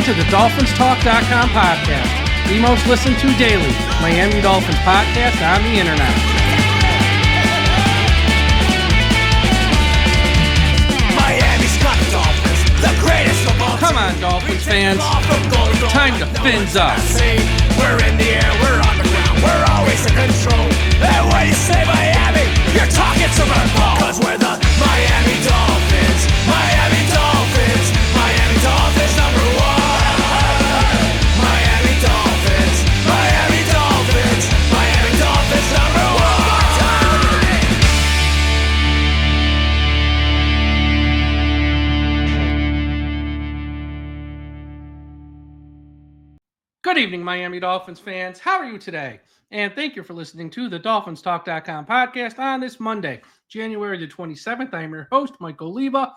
to the DolphinsTalk.com podcast, the most listened to daily Miami Dolphins podcast on the internet. Miami's got the Dolphins, the greatest of all. Come on, Dolphins fans. Time to fins up. We're in the air, we're on the ground, we're always in control. And when you say Miami, you're talking Super Bowl. Cause we're the Miami Dolphins, Miami Dolphins, Miami Dolphins number one. Miami Dolphins, Miami Dolphins, Miami Dolphins number one. Good evening, Miami Dolphins fans. How are you today? And thank you for listening to the DolphinsTalk.com podcast on this Monday, January the 27th. I am your host, Mike Oliva,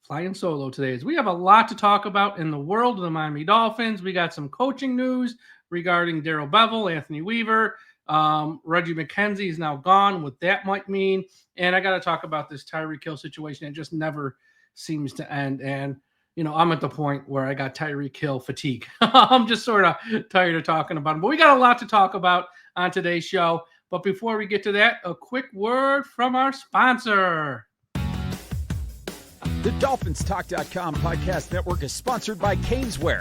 flying solo today. As we have a lot to talk about in the world of the Miami Dolphins. We got some coaching news regarding Darrell Bevell, Anthony Weaver. Reggie McKenzie is now gone, what that might mean. And I got to talk about this Tyreek Hill situation. It just never seems to end. And you know, I'm at the point where I got Tyreek Hill fatigue. I'm just sort of tired of talking about him. But we got a lot to talk about on today's show. But before we get to that, a quick word from our sponsor. The DolphinsTalk.com podcast network is sponsored by Caneswear.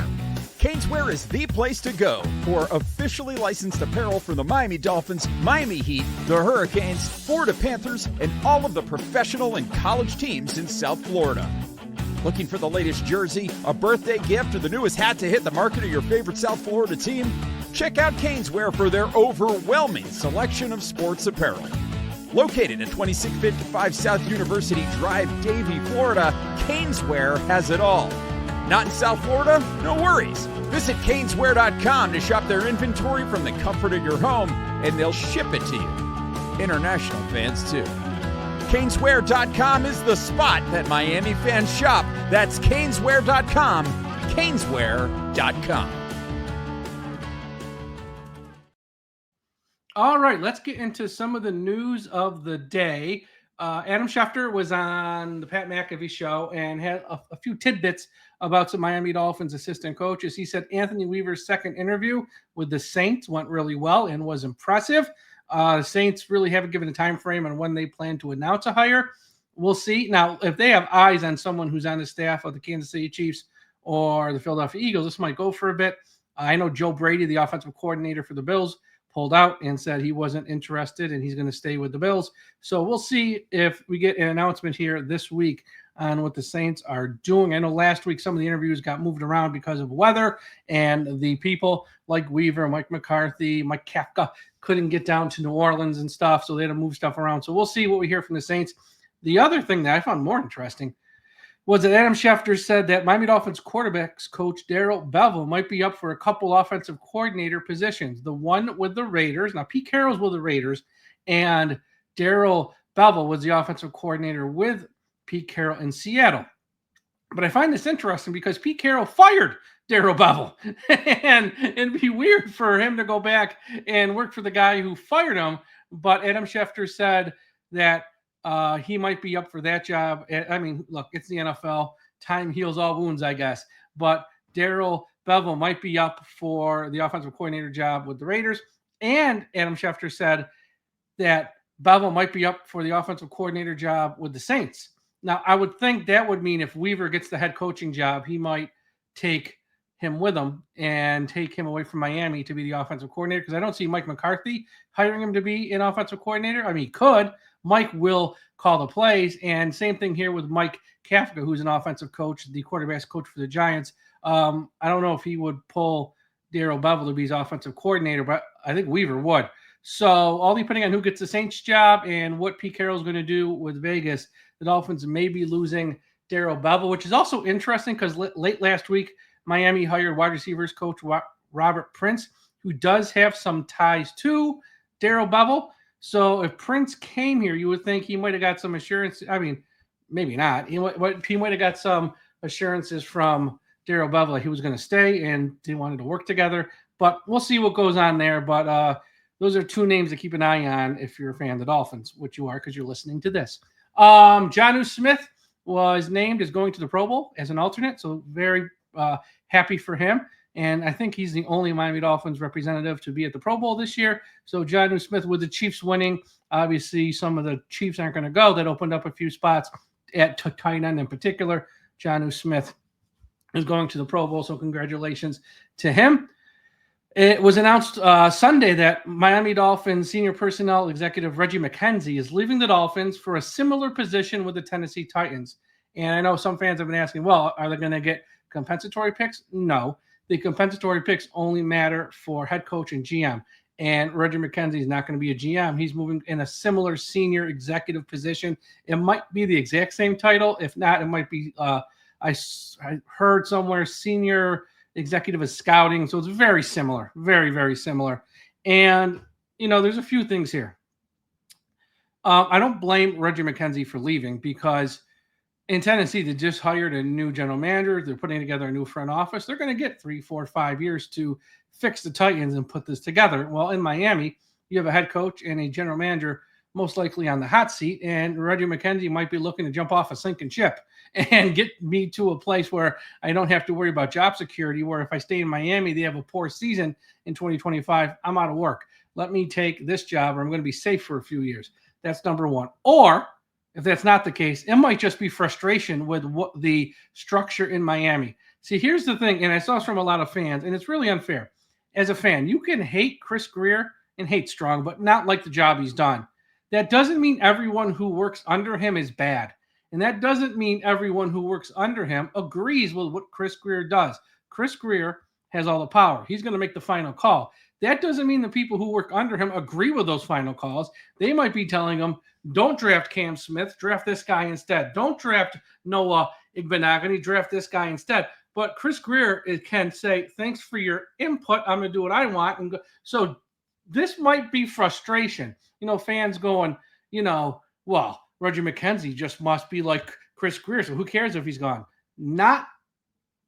Caneswear is the place to go for officially licensed apparel for the Miami Dolphins, Miami Heat, the Hurricanes, Florida Panthers, and all of the professional and college teams in South Florida. Looking for the latest jersey, a birthday gift, or the newest hat to hit the market of your favorite South Florida team? Check out Caneswear for their overwhelming selection of sports apparel. Located at 2655 South University Drive, Davie, Florida, Caneswear has it all. Not in South Florida? No worries. Visit Caneswear.com to shop their inventory from the comfort of your home, and they'll ship it to you. International fans, too. Caneswear.com is the spot that Miami fans shop. That's Caneswear.com. Caneswear.com. All right, let's get into some of the news of the day. Adam Schefter was on the Pat McAfee show and had a few tidbits about some Miami Dolphins assistant coaches. He said Anthony Weaver's second interview with the Saints went really well and was impressive. The Saints really haven't given a time frame on when they plan to announce a hire. We'll see. Now, if they have eyes on someone who's on the staff of the Kansas City Chiefs or the Philadelphia Eagles, this might go for a bit. I know Joe Brady, the offensive coordinator for the Bills, pulled out and said he wasn't interested and he's going to stay with the Bills. So we'll see if we get an announcement here this week on what the Saints are doing. I know last week some of the interviews got moved around because of weather, and the people like Weaver, Mike McCarthy, Mike Kafka couldn't get down to New Orleans and stuff, so they had to move stuff around. So we'll see what we hear from the Saints. The other thing that I found more interesting was that Adam Schefter said that Miami Dolphins quarterbacks coach Darrell Bevell might be up for a couple offensive coordinator positions. The one with the Raiders. Now, Pete Carroll's with the Raiders, and Darrell Bevell was the offensive coordinator with Pete Carroll in Seattle. But I find this interesting because Pete Carroll fired Darrell Bevell. And it'd be weird for him to go back and work for the guy who fired him. But Adam Schefter said that he might be up for that job. I mean, look, it's the NFL. Time heals all wounds, I guess. But Darrell Bevell might be up for the offensive coordinator job with the Raiders. And Adam Schefter said that Bevell might be up for the offensive coordinator job with the Saints. Now, I would think that would mean if Weaver gets the head coaching job, he might take him with him and take him away from Miami to be the offensive coordinator, because I don't see Mike McCarthy hiring him to be an offensive coordinator. I mean, he could. Mike will call the plays, and same thing here with Mike Kafka, who's an offensive coach, the quarterback's coach for the Giants. I don't know if he would pull Darrell Bevell to be his offensive coordinator, but I think Weaver would. So all depending on who gets the Saints job and what Pete Carroll's going to do with Vegas, the Dolphins may be losing Darrell Bevell, which is also interesting because late last week, Miami hired wide receivers coach Robert Prince, who does have some ties to Darrell Bevell. So if Prince came here, you would think he might have got some assurance. I mean, maybe not. He might have got some assurances from Darrell Bevell that he was going to stay and they wanted to work together. But we'll see what goes on there. But those are two names to keep an eye on if you're a fan of the Dolphins, which you are because you're listening to this. Jonnu Smith was named as going to the Pro Bowl as an alternate. So very happy for him. And I think he's the only Miami Dolphins representative to be at the Pro Bowl this year. So Jonnu Smith, with the Chiefs winning, obviously some of the Chiefs aren't going to go. That opened up a few spots at tight end in particular. Jonnu Smith is going to the Pro Bowl, so congratulations to him. It was announced Sunday that Miami Dolphins senior personnel executive Reggie McKenzie is leaving the Dolphins for a similar position with the Tennessee Titans. And I know some fans have been asking, well, are they going to get compensatory picks? No. The compensatory picks only matter for head coach and GM. And Reggie McKenzie is not going to be a GM. He's moving in a similar senior executive position. It might be the exact same title. If not, it might be, I heard somewhere, senior executive of scouting. So it's very similar, very, very similar. And, there's a few things here. I don't blame Reggie McKenzie for leaving because in Tennessee, they just hired a new general manager. They're putting together a new front office. They're going to get 3, 4, 5 years to fix the Titans and put this together. Well, in Miami, you have a head coach and a general manager most likely on the hot seat, and Reggie McKenzie might be looking to jump off a sinking ship and get me to a place where I don't have to worry about job security, where if I stay in Miami, they have a poor season in 2025, I'm out of work. Let me take this job or I'm going to be safe for a few years. That's number one. Or if that's not the case, it might just be frustration with what the structure in Miami. See, here's the thing, and I saw this from a lot of fans, and it's really unfair. As a fan, you can hate Chris Grier and hate Strong, but not like the job he's done. That doesn't mean everyone who works under him is bad. And that doesn't mean everyone who works under him agrees with what Chris Grier does. Chris Grier has all the power. He's going to make the final call. That doesn't mean the people who work under him agree with those final calls. They might be telling him, don't draft Cam Smith, draft this guy instead. Don't draft Noah Igbenogany, draft this guy instead. But Chris Grier can say, thanks for your input. I'm going to do what I want. And go. So this might be frustration. Fans going, well, Reggie McKenzie just must be like Chris Grier. So who cares if he's gone? Not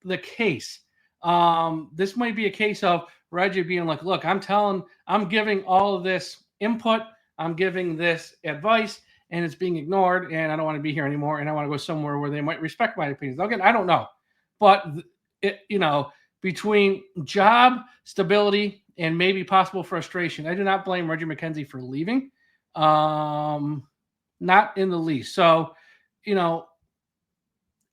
the case. This might be a case of Reggie being like, look, I'm giving all of this input. I'm giving this advice and it's being ignored and I don't want to be here anymore. And I want to go somewhere where they might respect my opinions. Again, I don't know, but between job stability and maybe possible frustration, I do not blame Reggie McKenzie for leaving. Not in the least. So,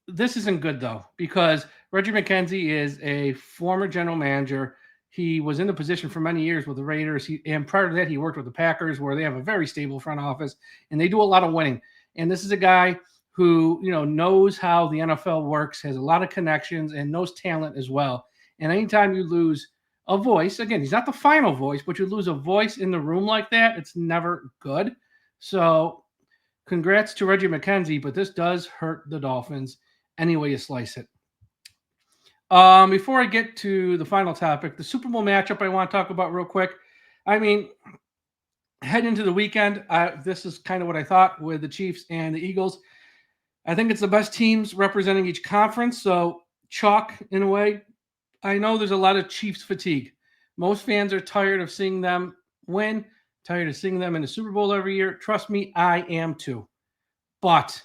this isn't good though, because Reggie McKenzie is a former general manager. He was in the position for many years with the Raiders. And prior to that, he worked with the Packers, where they have a very stable front office and they do a lot of winning. And this is a guy who, knows how the NFL works, has a lot of connections and knows talent as well. And anytime you lose a voice, again, he's not the final voice, but you lose a voice in the room like that, it's never good. So congrats to Reggie McKenzie, but this does hurt the Dolphins any way you slice it. Before I get to the final topic, the Super Bowl matchup I want to talk about real quick. I mean, head into the weekend, this is kind of what I thought with the Chiefs and the Eagles. I think it's the best teams representing each conference, so chalk in a way. I know there's a lot of Chiefs fatigue. Most fans are tired of seeing them win, tired of seeing them in the Super Bowl every year. Trust me, I am too. But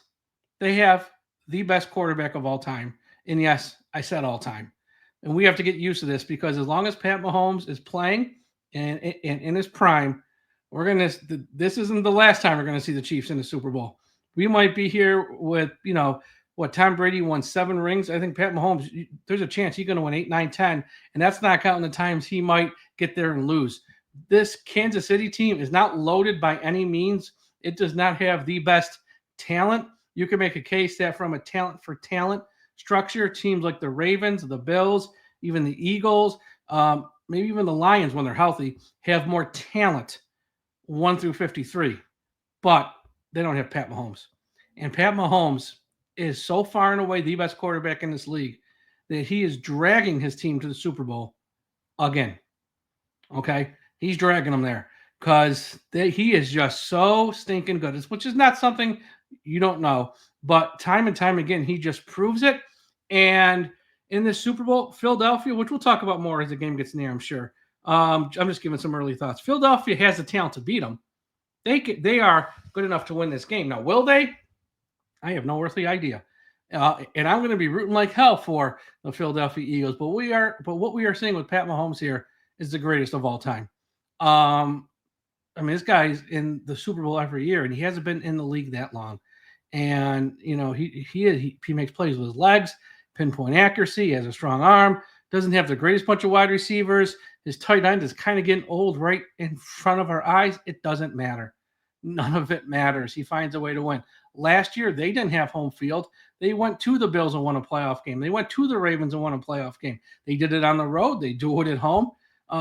they have the best quarterback of all time. And yes, I said all time. And we have to get used to this, because as long as Pat Mahomes is playing and in his prime, this isn't the last time we're going to see the Chiefs in the Super Bowl. We might be here with, Tom Brady won 7 rings. I think Pat Mahomes, there's a chance he's going to win 8, 9, 10. And that's not counting the times he might get there and lose. This Kansas City team is not loaded by any means. It does not have the best talent. You can make a case that from a talent for talent structure, teams like the Ravens, the Bills, even the Eagles, maybe even the Lions, when they're healthy, have more talent 1 through 53. But they don't have Pat Mahomes. And Pat Mahomes is so far and away the best quarterback in this league that he is dragging his team to the Super Bowl again. Okay? He's dragging them there because he is just so stinking good, which is not something you don't know. But time and time again, he just proves it. And in this Super Bowl, Philadelphia, which we'll talk about more as the game gets near, I'm sure. I'm just giving some early thoughts. Philadelphia has the talent to beat them. They are good enough to win this game. Now, will they? I have no earthly idea. And I'm going to be rooting like hell for the Philadelphia Eagles. But what we are seeing with Pat Mahomes here is the greatest of all time. I mean, this guy's in the Super Bowl every year, and he hasn't been in the league that long. And he makes plays with his legs, pinpoint accuracy, he has a strong arm, doesn't have the greatest bunch of wide receivers. His tight end is kind of getting old right in front of our eyes. It doesn't matter. None of it matters. He finds a way to win. Last year, they didn't have home field. They went to the Bills and won a playoff game. They went to the Ravens and won a playoff game. They did it on the road. They do it at home.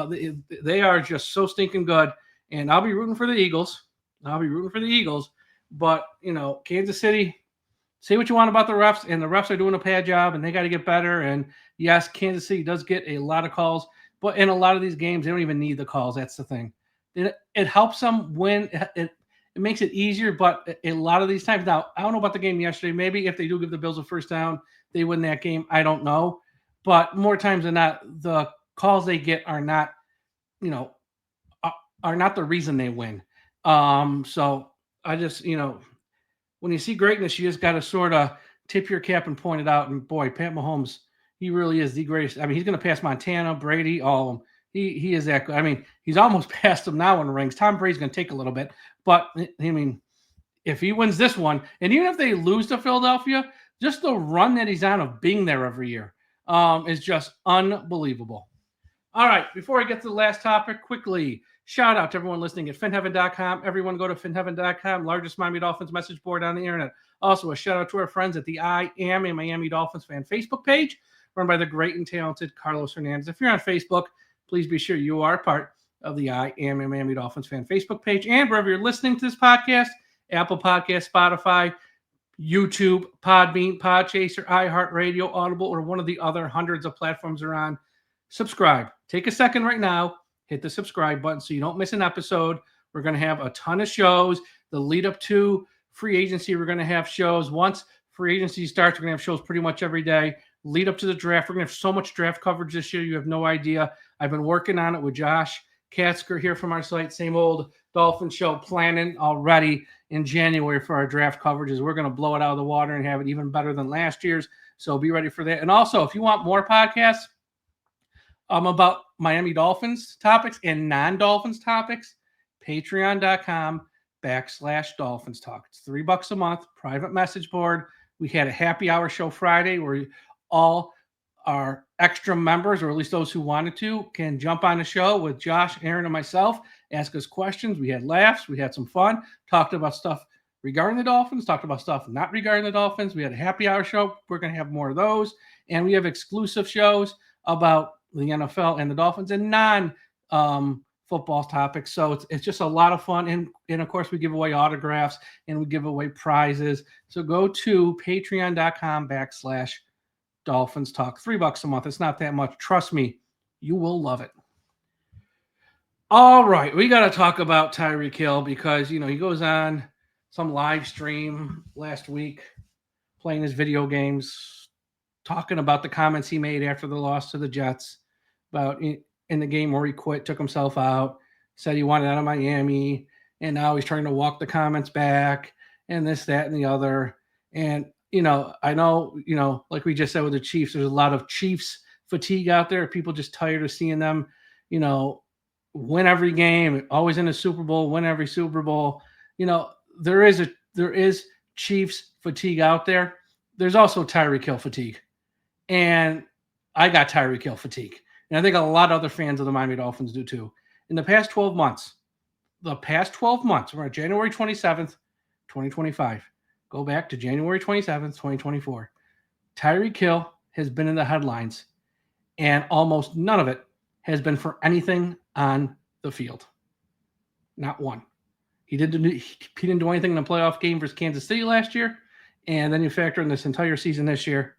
They are just so stinking good. And I'll be rooting for the Eagles. But, Kansas City, say what you want about the refs, and the refs are doing a bad job, and they got to get better. And, yes, Kansas City does get a lot of calls. But in a lot of these games, they don't even need the calls. That's the thing. It helps them win. It makes it easier, but a lot of these times now, I don't know about the game yesterday. Maybe if they do give the Bills a first down, they win that game. I don't know. But more times than not, the calls they get are not, are not the reason they win. So I just, when you see greatness, you just got to sort of tip your cap and point it out. And boy, Pat Mahomes, he really is the greatest. I mean, he's going to pass Montana, Brady, all of them. He is that good. I mean, he's almost past them now in the rings. Tom Brady's going to take a little bit, but I mean, if he wins this one, and even if they lose to Philadelphia, just the run that he's on of being there every year is just unbelievable. All right, before I get to the last topic, quickly, shout out to everyone listening at finheaven.com. Everyone go to finheaven.com, largest Miami Dolphins message board on the internet. Also, a shout out to our friends at the I Am a Miami Dolphins fan Facebook page, run by the great and talented Carlos Hernandez. If you're on Facebook, please be sure you are part of the I Am a Miami Dolphins fan Facebook page. And wherever you're listening to this podcast, Apple Podcast, Spotify, YouTube, Podbean, Podchaser, iHeartRadio, Audible, or one of the other hundreds of platforms are on, subscribe. Take a second right now. Hit the subscribe button so you don't miss an episode. We're going to have a ton of shows. The lead up to free agency, we're going to have shows. Once free agency starts, we're going to have shows pretty much every day. Lead up to the draft, we're going to have so much draft coverage this year, you have no idea. I've been working on it with Josh Katzker here from our site, same old Dolphin show, planning already in January for our draft coverages. We're going to blow it out of the water and have it even better than last year's. So be ready for that. And also, if you want more podcasts about Miami Dolphins topics and non-Dolphins topics, patreon.com/DolphinsTalk. It's $3 a month, private message board. We had a happy hour show Friday where all our extra members, or at least those who wanted to, can jump on the show with Josh, Aaron, and myself, ask us questions. We had laughs. We had some fun, talked about stuff regarding the Dolphins, talked about stuff not regarding the Dolphins. We had a happy hour show. We're going to have more of those. And we have exclusive shows about the NFL and the Dolphins and non-football topics. So it's just a lot of fun. And of course, we give away autographs and we give away prizes. So go to patreon.com/DolphinsTalk. $3 a month. It's not that much. Trust me, you will love it. All right, we got to talk about Tyreek Hill because, he goes on some live stream last week playing his video games, talking about the comments he made after the loss to the Jets, about in the game where he quit, took himself out, said he wanted out of Miami, and now he's trying to walk the comments back and this, that, and the other. And I know, like we just said with the Chiefs, there's a lot of Chiefs fatigue out there. People just tired of seeing them, win every game, always in the Super Bowl, win every Super Bowl. There is Chiefs fatigue out there. There's also Tyreek Hill fatigue. And I got Tyreek Hill fatigue. And I think a lot of other fans of the Miami Dolphins do too. In the past 12 months, we're on January 27th, 2025. Go back to January 27th, 2024. Tyreek Hill has been in the headlines, and almost none of it has been for anything on the field. Not one. He didn't do anything in the playoff game versus Kansas City last year, and then you factor in this entire season this year,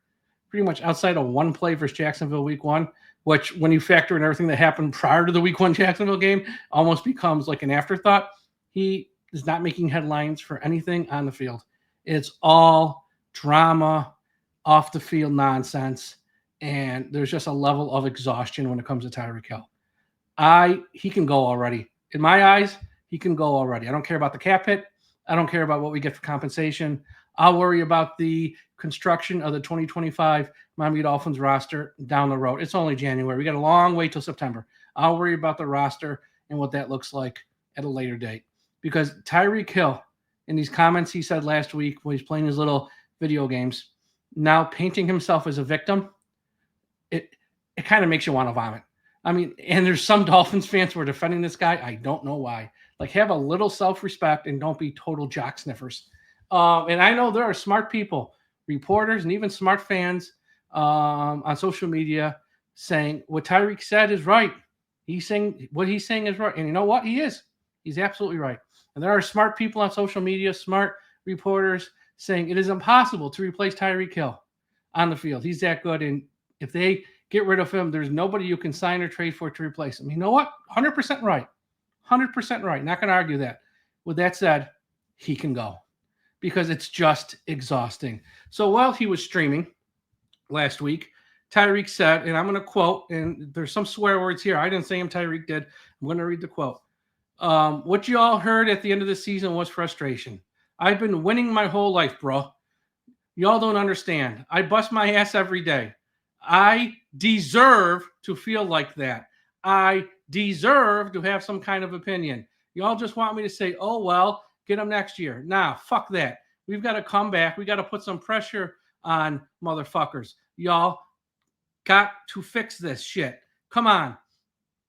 pretty much outside of one play versus Jacksonville week 1, which when you factor in everything that happened prior to the week 1 Jacksonville game, almost becomes like an afterthought. He is not making headlines for anything on the field. It's all drama, off the field nonsense, and there's just a level of exhaustion when it comes to Tyreek Hill. He can go already. In my eyes, he can go already. I don't care about the cap hit. I don't care about what we get for compensation. I'll worry about the construction of the 2025 Miami Dolphins roster down the road. It's only January. We got a long way till September. I'll worry about the roster and what that looks like at a later date. Because Tyreek Hill, in these comments he said last week when he's playing his little video games, now painting himself as a victim, it kind of makes you want to vomit. I mean, and there's some Dolphins fans who are defending this guy. I don't know why. Like, have a little self-respect and don't be total jock sniffers. And I know there are smart people, reporters, and even smart fans on social media saying what Tyreek said is right. What he's saying is right. And you know what? He is. He's absolutely right. And there are smart people on social media, smart reporters saying it is impossible to replace Tyreek Hill on the field. He's that good. And if they get rid of him, there's nobody you can sign or trade for to replace him. You know what? 100% right. 100% right. Not going to argue that. With that said, he can go because it's just exhausting. So while he was streaming last week, Tyreek said, and I'm going to quote, and there's some swear words here. I didn't say him, Tyreek did. I'm going to read the quote. What you all heard at the end of the season was frustration. I've been winning my whole life, bro. Y'all don't understand. I bust my ass every day. I deserve to feel like that. I deserve to have some kind of opinion. Y'all just want me to say, oh, well, get them next year. Nah, fuck that. We've got to come back. We got to put some pressure on motherfuckers. Y'all got to fix this shit. Come on.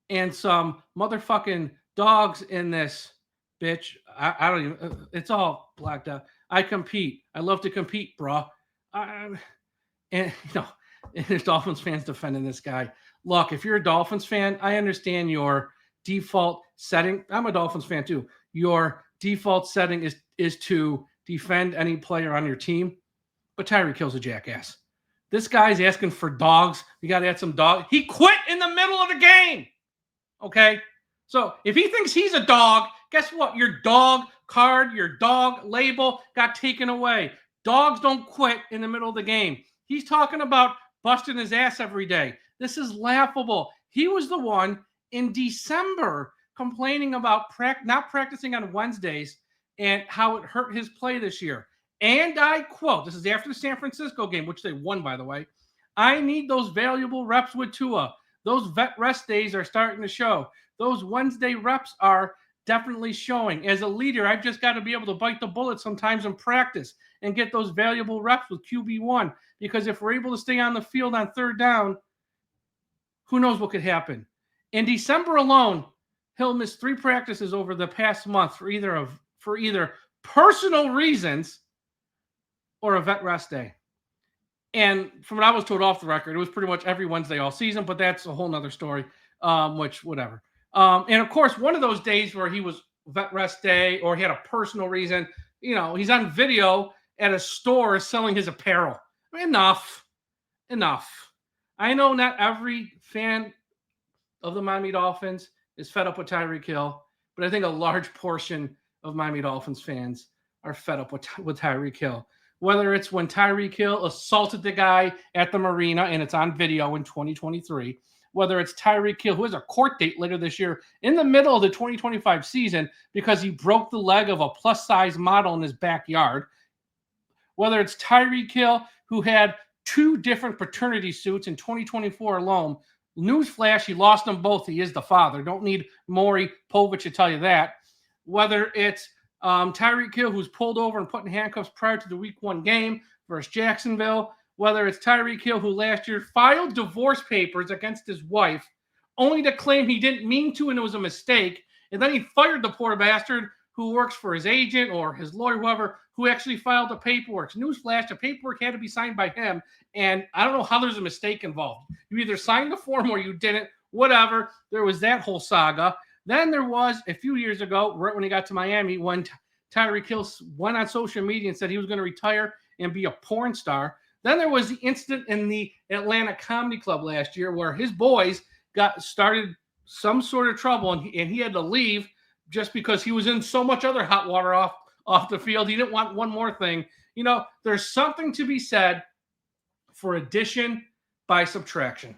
And some motherfucking dogs in this bitch. I don't even, it's all blacked out. I compete. I love to compete, bro. And, you know, and there's Dolphins fans defending this guy. Look, if you're a Dolphins fan, I understand your default setting. I'm a Dolphins fan too. Your default setting is to defend any player on your team. But Tyreek Hill's a jackass. This guy's asking for dogs. You got to add some dogs. He quit in the middle of the game. Okay? So if he thinks he's a dog, guess what? Your dog card, your dog label got taken away. Dogs don't quit in the middle of the game. He's talking about busting his ass every day. This is laughable. He was the one in December complaining about not practicing on Wednesdays and how it hurt his play this year. And I quote, this is after the San Francisco game, which they won, by the way. I need those valuable reps with Tua. Those vet rest days are starting to show. Those Wednesday reps are definitely showing. As a leader, I've just got to be able to bite the bullet sometimes in practice and get those valuable reps with QB1. Because if we're able to stay on the field on third down, who knows what could happen. In December alone, Hill missed 3 practices over the past month for either personal reasons or a vet rest day. And from what I was told off the record, it was pretty much every Wednesday all season, but that's a whole nother story, which whatever. And of course, one of those days where he was vet rest day or he had a personal reason, you know, he's on video at a store selling his apparel. Enough. I know not every fan of the Miami Dolphins is fed up with Tyreek Hill, but I think a large portion of Miami Dolphins fans are fed up with Tyreek Hill. Whether it's when Tyreek Hill assaulted the guy at the Marina and it's on video in 2023, whether it's Tyreek Hill, who has a court date later this year in the middle of the 2025 season because he broke the leg of a plus-size model in his backyard, whether it's Tyreek Hill, who had 2 different paternity suits in 2024 alone. Newsflash, he lost them both. He is the father. Don't need Maury Povich to tell you that. Whether it's Tyreek Hill, who's pulled over and put in handcuffs prior to the Week 1 game versus Jacksonville. Whether it's Tyreek Hill, who last year filed divorce papers against his wife, only to claim he didn't mean to and it was a mistake. And then he fired the poor bastard who works for his agent or his lawyer, whoever, who actually filed the paperwork. Newsflash, the paperwork had to be signed by him. And I don't know how there's a mistake involved. You either signed the form or you didn't. Whatever. There was that whole saga. Then there was a few years ago, right when he got to Miami, when Tyreek Hill went on social media and said he was going to retire and be a porn star. Then there was the incident in the Atlanta Comedy Club last year where his boys started some sort of trouble and he had to leave just because he was in so much other hot water off the field. He didn't want one more thing. You know, there's something to be said for addition by subtraction.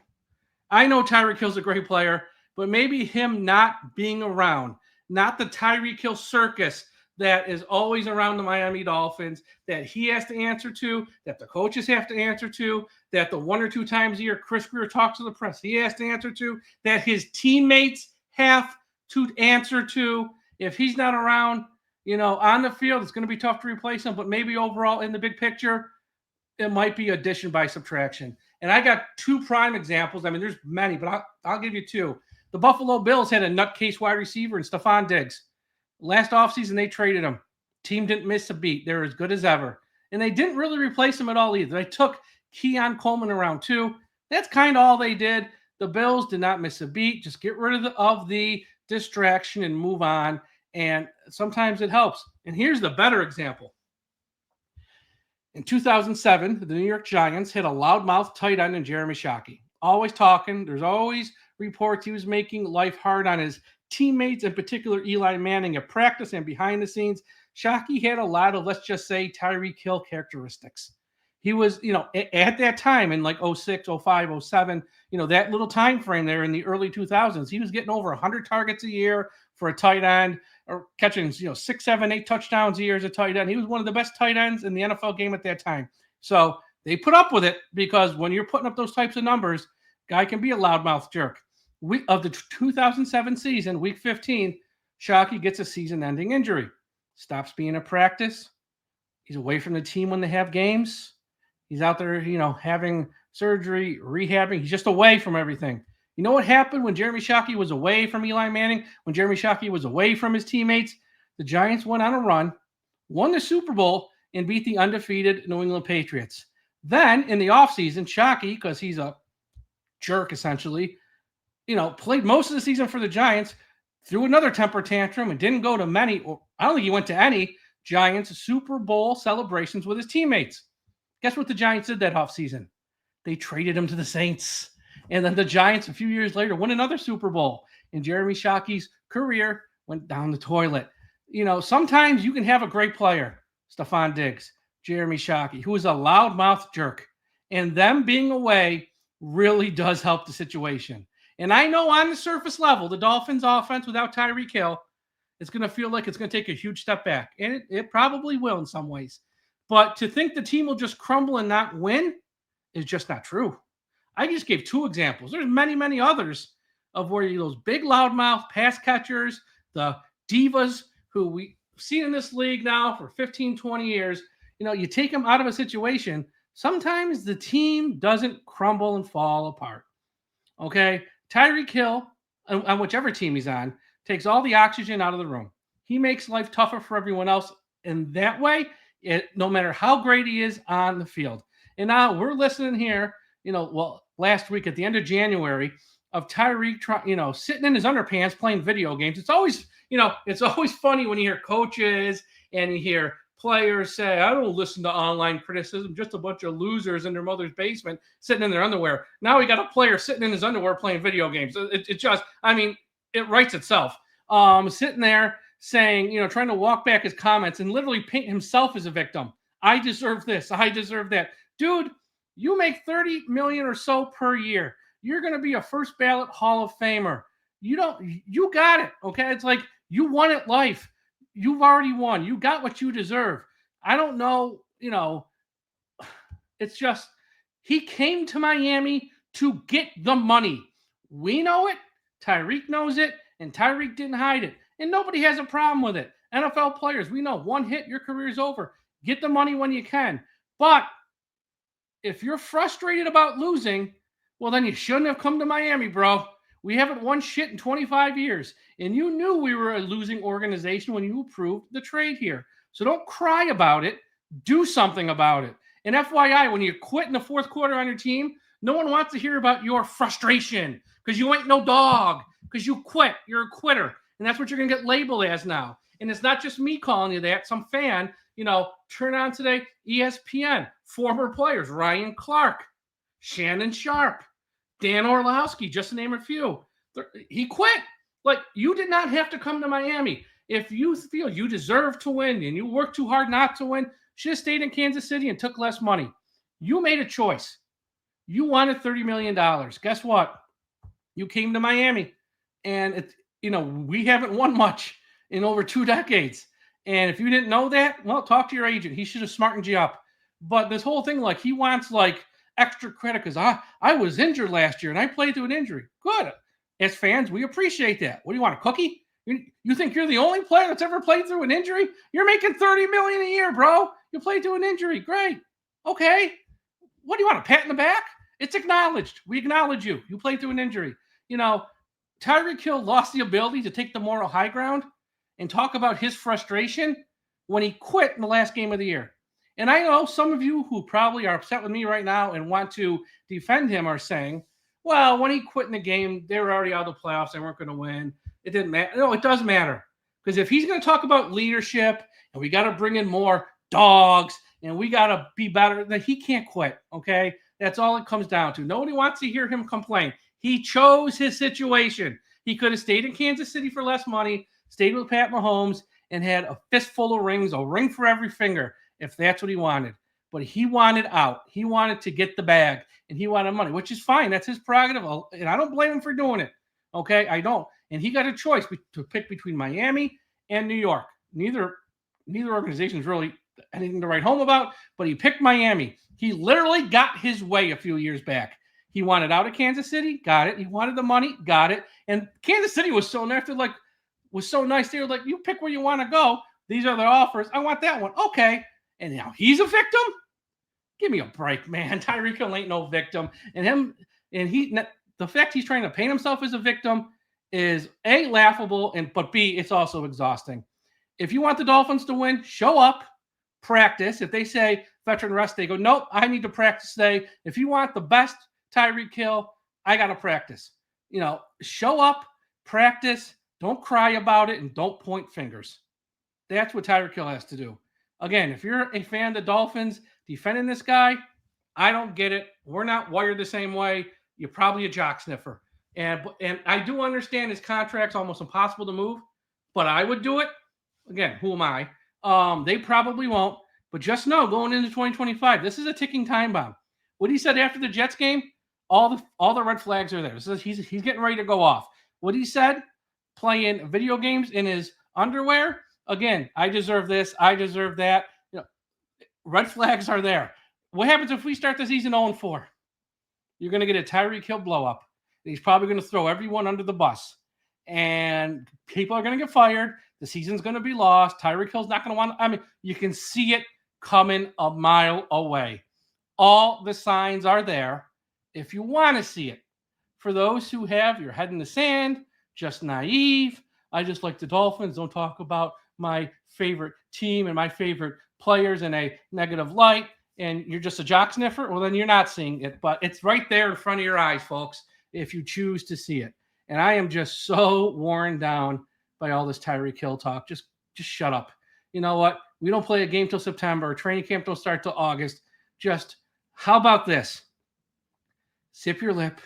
I know Tyreek Hill's a great player, but maybe him not being around, not the Tyreek Hill circus, that is always around the Miami Dolphins that he has to answer to, that the coaches have to answer to, that the 1 or 2 times a year Chris Grier talks to the press, he has to answer to, that his teammates have to answer to. If he's not around, on the field, it's going to be tough to replace him, but maybe overall in the big picture, it might be addition by subtraction. And I got 2 prime examples. I mean, there's many, but I'll give you 2. The Buffalo Bills had a nutcase wide receiver in Stephon Diggs. Last offseason, they traded him. Team didn't miss a beat. They're as good as ever. And they didn't really replace him at all either. They took Keon Coleman around 2. That's kind of all they did. The Bills did not miss a beat. Just get rid of the distraction and move on. And sometimes it helps. And here's the better example. In 2007, the New York Giants had a loudmouth tight end in Jeremy Shockey. Always talking. There's always reports he was making life hard on his teammates, in particular Eli Manning, at practice and behind the scenes. Shockey had a lot of, let's just say, Tyreek Hill characteristics. He was, at that time in like 06, 05, 07, that little time frame there in the early 2000s, he was getting over 100 targets a year for a tight end, or catching, 6, 7, 8 touchdowns a year as a tight end. He was one of the best tight ends in the NFL game at that time. So they put up with it because when you're putting up those types of numbers, guy can be a loudmouth jerk. Of the 2007 season, week 15, Shockey gets a season-ending injury. Stops being at practice. He's away from the team when they have games. He's out there, having surgery, rehabbing. He's just away from everything. You know what happened when Jeremy Shockey was away from Eli Manning? When Jeremy Shockey was away from his teammates? The Giants went on a run, won the Super Bowl, and beat the undefeated New England Patriots. Then, in the offseason, Shockey, because he's a jerk essentially, played most of the season for the Giants, threw another temper tantrum and didn't go to many, or I don't think he went to any Giants Super Bowl celebrations with his teammates. Guess what the Giants did that offseason? They traded him to the Saints. And then the Giants, a few years later, won another Super Bowl. And Jeremy Shockey's career went down the toilet. Sometimes you can have a great player, Stephon Diggs, Jeremy Shockey, who is a loudmouth jerk. And them being away really does help the situation. And I know on the surface level, the Dolphins offense without Tyreek Hill, it's going to feel like it's going to take a huge step back. And it probably will in some ways. But to think the team will just crumble and not win is just not true. I just gave 2 examples. There's many, many others of where those big loudmouth pass catchers, the divas who we've seen in this league now for 15, 20 years, you take them out of a situation, sometimes the team doesn't crumble and fall apart. Okay? Tyreek Hill, on whichever team he's on, takes all the oxygen out of the room. He makes life tougher for everyone else. And that way, no matter how great he is on the field. And now we're listening here, last week at the end of January, of Tyreek, sitting in his underpants playing video games. It's always, it's always funny when you hear coaches and you hear players say, I don't listen to online criticism, just a bunch of losers in their mother's basement sitting in their underwear. Now we got a player sitting in his underwear playing video games. It just, it writes itself. Sitting there saying, trying to walk back his comments and literally paint himself as a victim. I deserve this. I deserve that. Dude, you make $30 million or so per year. You're going to be a first ballot Hall of Famer. You got it. Okay. It's like you won at life. You've already won. You got what you deserve. I don't know. It's just, he came to Miami to get the money. We know it. Tyreek knows it. And Tyreek didn't hide it. And nobody has a problem with it. NFL players, we know one hit, your career's over. Get the money when you can. But if you're frustrated about losing, well, then you shouldn't have come to Miami, bro. We haven't won shit in 25 years. And you knew we were a losing organization when you approved the trade here. So don't cry about it. Do something about it. And FYI, when you quit in the fourth quarter on your team, no one wants to hear about your frustration because you ain't no dog, because you quit. You're a quitter. And that's what you're going to get labeled as now. And it's not just me calling you that. Some fan, turn on today, ESPN, former players, Ryan Clark, Shannon Sharp, Dan Orlowski, just to name a few. He quit. Like, you did not have to come to Miami. If you feel you deserve to win and you work too hard not to win, should have stayed in Kansas City and took less money. You made a choice. You wanted $30 million. Guess what? You came to Miami. And, we haven't won much in over 2 decades. And if you didn't know that, well, talk to your agent. He should have smartened you up. But this whole thing, like he wants like extra credit because I was injured last year and I played through an injury. Good. As fans, we appreciate that. What do you want, a cookie? You think you're the only player that's ever played through an injury? You're making $30 million a year, bro. You played through an injury. Great. Okay. What do you want, a pat in the back? It's acknowledged. We acknowledge you. You played through an injury. You know, Tyreek Hill lost the ability to take the moral high ground and talk about his frustration when he quit in the last game of the year. And I know some of you who probably are upset with me right now and want to defend him are saying, well, when he quit in the game, they were already out of the playoffs. They weren't going to win. It didn't matter. No, it does matter. Because if he's going to talk about leadership and we got to bring in more dogs and we got to be better, then he can't quit, okay? That's all it comes down to. Nobody wants to hear him complain. He chose his situation. He could have stayed in Kansas City for less money, stayed with Pat Mahomes, and had a fistful of rings, a ring for every finger, if that's what he wanted. But he wanted out. He wanted to get the bag, and he wanted money, which is fine. That's his prerogative, and I don't blame him for doing it, okay? I don't. And he got a choice to pick between Miami and New York. Neither organization is really anything to write home about, but he picked Miami. He literally got his way a few years back. He wanted out of Kansas City, got it. He wanted the money, got it. And Kansas City was so nice. They were like, you pick where you want to go. These are the offers. I want that one. Okay. And now he's a victim? Give me a break, man. Tyreek Hill ain't no victim. The fact he's trying to paint himself as a victim is A, laughable, but B, it's also exhausting. If you want the Dolphins to win, show up, practice. If they say veteran rest day, go, nope, I need to practice today. If you want the best Tyreek Hill, I got to practice. Show up, practice, don't cry about it, and don't point fingers. That's what Tyreek Hill has to do. Again, if you're a fan of the Dolphins defending this guy, I don't get it. We're not wired the same way. You're probably a jock sniffer. And I do understand his contract's almost impossible to move, but I would do it. Again, who am I? They probably won't. But just know, going into 2025, this is a ticking time bomb. What he said after the Jets game, all the red flags are there. So he's getting ready to go off. What he said, playing video games in his underwear, again, I deserve this, I deserve that. Red flags are there. What happens if we start the season 0-4? You're going to get a Tyreek Hill blow up. He's probably going to throw everyone under the bus. And people are going to get fired. The season's going to be lost. Tyreek Hill's not going to want – you can see it coming a mile away. All the signs are there if you want to see it. For those who have your head in the sand, just naive, I just like the Dolphins, don't talk about my favorite team and my favorite players in a negative light, and you're just a jock sniffer, well, then you're not seeing it. But it's right there in front of your eyes, folks, if you choose to see it. And I am just so worn down by all this Tyreek Hill talk. Just shut up. You know what? We don't play a game till September. Training camp don't start till August. Just, how about this? Sip your lip.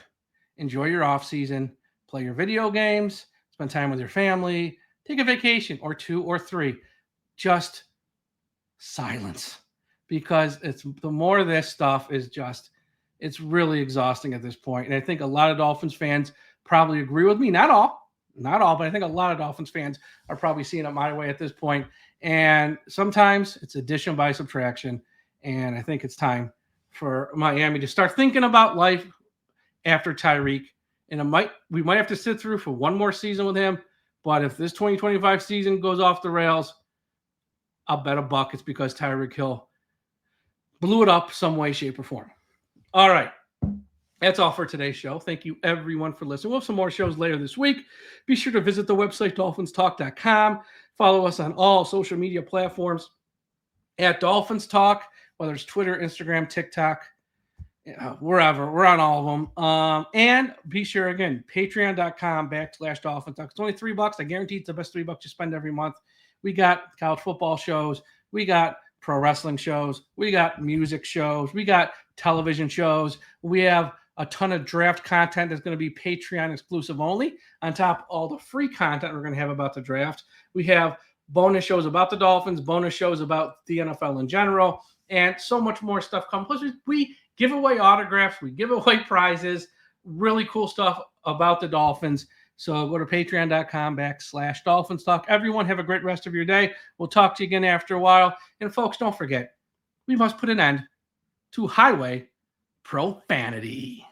Enjoy your off season. Play your video games. Spend time with your family. Take a vacation or 2 or 3. Just silence. Because the more of this stuff is just, it's really exhausting at this point. And I think a lot of Dolphins fans probably agree with me. Not all, but I think a lot of Dolphins fans are probably seeing it my way at this point. And sometimes it's addition by subtraction. And I think it's time for Miami to start thinking about life after Tyreek. And we might have to sit through for one more season with him. But if this 2025 season goes off the rails, I'll bet $1 it's because Tyreek Hill blew it up some way, shape, or form. All right. That's all for today's show. Thank you, everyone, for listening. We'll have some more shows later this week. Be sure to visit the website, DolphinsTalk.com. Follow us on all social media platforms at Dolphins Talk, whether it's Twitter, Instagram, TikTok, wherever. We're on all of them. And be sure, again, patreon.com/Dolphins Talk. It's only $3. I guarantee it's the best $3 you spend every month. We got college football shows. We got pro wrestling shows. We got music shows. We got television shows. We have a ton of draft content that's going to be Patreon exclusive only, on top of all the free content we're going to have about the draft. We have bonus shows about the Dolphins, bonus shows about the NFL in general, and so much more stuff coming. Plus, we give away autographs. We give away prizes, really cool stuff about the Dolphins. So go to patreon.com/DolphinsTalk. Everyone have a great rest of your day. We'll talk to you again after a while. And folks, don't forget, we must put an end to highway profanity.